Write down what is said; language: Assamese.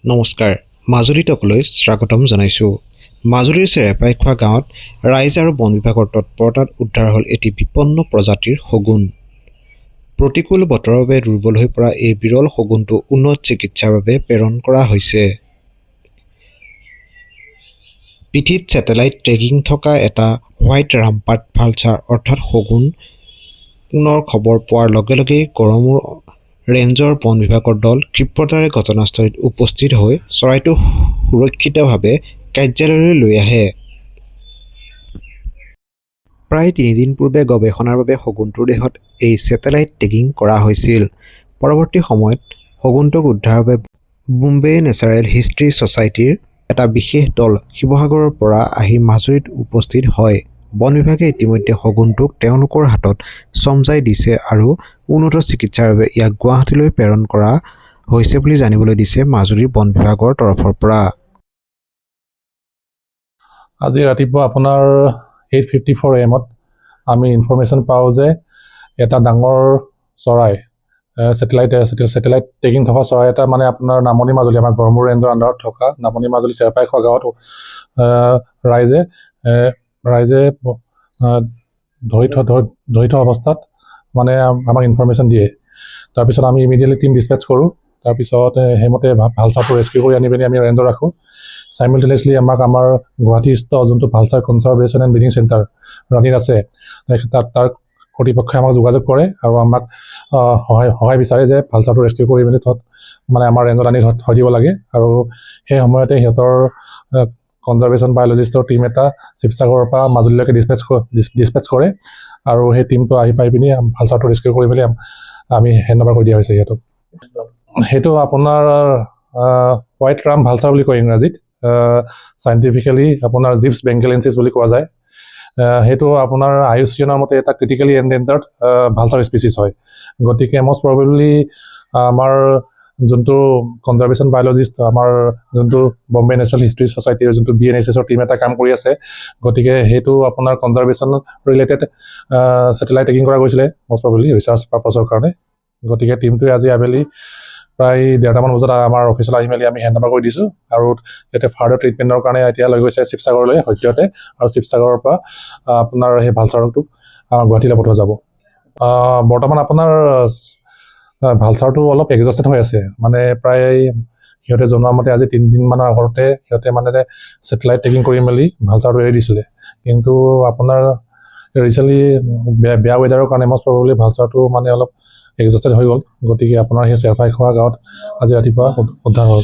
নমস্কাৰ মাজুলীতকলৈ স্বাগতম জনাইছোঁ। মাজুলীৰ চেৰেপাইখোৱা গাঁৱত ৰাইজ আৰু বন বিভাগৰ তৎপৰতাত উদ্ধাৰ হ'ল এটি বিপন্ন প্ৰজাতিৰ শগুন। প্ৰতিকূল বতৰৰ বাবে দুৰ্বল হৈ পৰা এই বিৰল শগুনটো উন্নত চিকিৎসাৰ বাবে প্ৰেৰণ কৰা হৈছে। পিঠিত ছেটেলাইট ট্ৰেকিং থকা এটা হোৱাইট ৰামপাৰ্ট ভালচাৰ অৰ্থাৎ শগুন পুনৰ খবৰ পোৱাৰ লগে লগেই গড়মূৰ ৰেঞ্জৰ বন বিভাগৰ দল ক্ষিপ্ৰতাৰে ঘটনাস্থলীত উপস্থিত হৈ চৰাইটো সুৰক্ষিতভাৱে কাৰ্যালয়লৈ লৈ আহে। প্ৰায় ৩ দিন পূৰ্বে গৱেষণাৰ বাবে শগুনটোৰ দেহত এই ছেটেলাইট ট্ৰেকিং কৰা হৈছিল। পৰৱৰ্তী সময়ত শগুনটোক উদ্ধাৰৰ বাবে বোম্বে নেচাৰেল হিষ্ট্ৰী ছ'চাইটিৰ এটা বিশেষ দল শিৱসাগৰৰ পৰা আহি মাজুলীত উপস্থিত হয়। বন বিভাগে ইতিমধ্যে শগুনটোক তেওঁলোকৰ হাতত চমজাই দিছে আৰু উন্নত চিকিৎসাৰ বাবে ইয়াক গুৱাহাটীলৈ প্ৰেৰণ কৰা হৈছে বুলি জানিবলৈ দিছে মাজুলীৰ বন বিভাগৰ তৰফৰ পৰা। আজি ৰাতিপুৱা আপোনাৰ 8:54 AM আমি ইনফৰমেশ্যন পাওঁ যে এটা ডাঙৰ চৰাই ছেটেলাইট ট্ৰেকিং থকা চৰাই এটা মানে আপোনাৰ নামনি মাজুলী আমাৰ গড়মূৰ ৰেঞ্জৰ আণ্ডাৰত থকা নামনি মাজুলী চেৰপাইখোৱা গাঁৱত ৰাইজে ধৰি থোৱা অৱস্থাত মানে আমাক ইনফৰমেশ্যন দিয়ে। তাৰপিছত আমি ইমিডিয়েটলি টিম ডিছপেচ কৰোঁ। তাৰপিছত সেইমতে ভালচাৰটো ৰেস্কিউ কৰি আনি পিনি আমি ৰেঞ্জত ৰাখোঁ। চাইমেলটেনিয়াছলি আমাৰ গুৱাহাটীস্থ যোনটো vulture conservation and breeding centre running আছে তাৰ কৰ্তৃপক্ষই আমাক যোগাযোগ কৰে আৰু আমাক সহায় বিচাৰে যে ভালচাৰটো ৰেস্কিউ কৰি মেলি মানে আমাৰ ৰেঞ্জত আনি থৈ দিব লাগে। আৰু সেই সময়তে সিহঁতৰ কনজাৰ্ভেশ্যন বায়'লজিষ্টৰ টীম এটা শিৱসাগৰৰ পৰা মাজুলীলৈকে ডিছপেচ কৰে আৰু সেই টীমটো আহি পাই পিনি ভালচাৰটো ৰেস্কিউ কৰি মেলি আমি হেণ্ডঅভাৰ কৰি দিয়া হৈছে সিহঁতক। সেইটো আপোনাৰ হোৱাইট ৰাম ভালচাৰ বুলি কয় ইংৰাজীত, চাইণ্টিফিকেলি আপোনাৰ জিপছ বেংগেলেঞ্চিছ বুলি কোৱা যায়। সেইটো আপোনাৰ IUCNৰ মতে এটা ক্ৰিটিকেলি এনডেঞ্জাৰ্ড ভালচাৰ স্পেচিছ হয়। গতিকে মষ্ট প্ৰবেবলি আমাৰ যোনটো কনজাৰ্ভেশ্যন বায়'লজিষ্ট আমাৰ যোনটো বম্বে নেচাৰেল হিষ্ট্ৰী ছ'চাইটিৰ যোনটো BNHS টীম এটা কাম কৰি আছে, গতিকে সেইটো আপোনাৰ কনজাৰ্ভেশ্যন ৰিলেটেড ছেটেলাইট ট্ৰেকিং কৰা গৈছিলে মষ্ট প্ৰবেবলি ৰিচাৰ্চ পাৰ্পাছৰ কাৰণে। গতিকে টীমটোৱে আজি আবেলি প্ৰায় 1:30মান বজাত আমাৰ অফিচলৈ আহি মেলি আমি হেণ্ডঅভাৰ কৰি দিছোঁ আৰু ইয়াতে ফাৰ্ডাৰ ট্ৰিটমেণ্টৰ কাৰণে এতিয়া লৈ গৈছে শিৱসাগৰলৈ সদ্যহতে, আৰু শিৱসাগৰৰ পৰা আপোনাৰ সেই ভালচাৰটোক গুৱাহাটীলৈ পঠোৱা যাব। বৰ্তমান আপোনাৰ ভালচাৰটো অলপ এক্সজষ্টেড হৈ আছে, মানে প্ৰায় সিহঁতে জনোৱা মতে আজি 3 দিনমানৰ আগতে সিহঁতে মানে ছেটেলাইট ট্ৰেকিং কৰি মেলি ভালচাৰটো এৰি দিছিলে। কিন্তু আপোনাৰ ৰিচেণ্টলি বেয়া ৱেডাৰৰ কাৰণে মষ্ট প্ৰবেবলি ভালচাৰটো মানে অলপ এক্সজষ্টেড হৈ গ'ল। গতিকে আপোনাৰ সেই চেৰপাইখোৱা গাঁৱত আজি ৰাতিপুৱা উদ্ধাৰ হ'ল।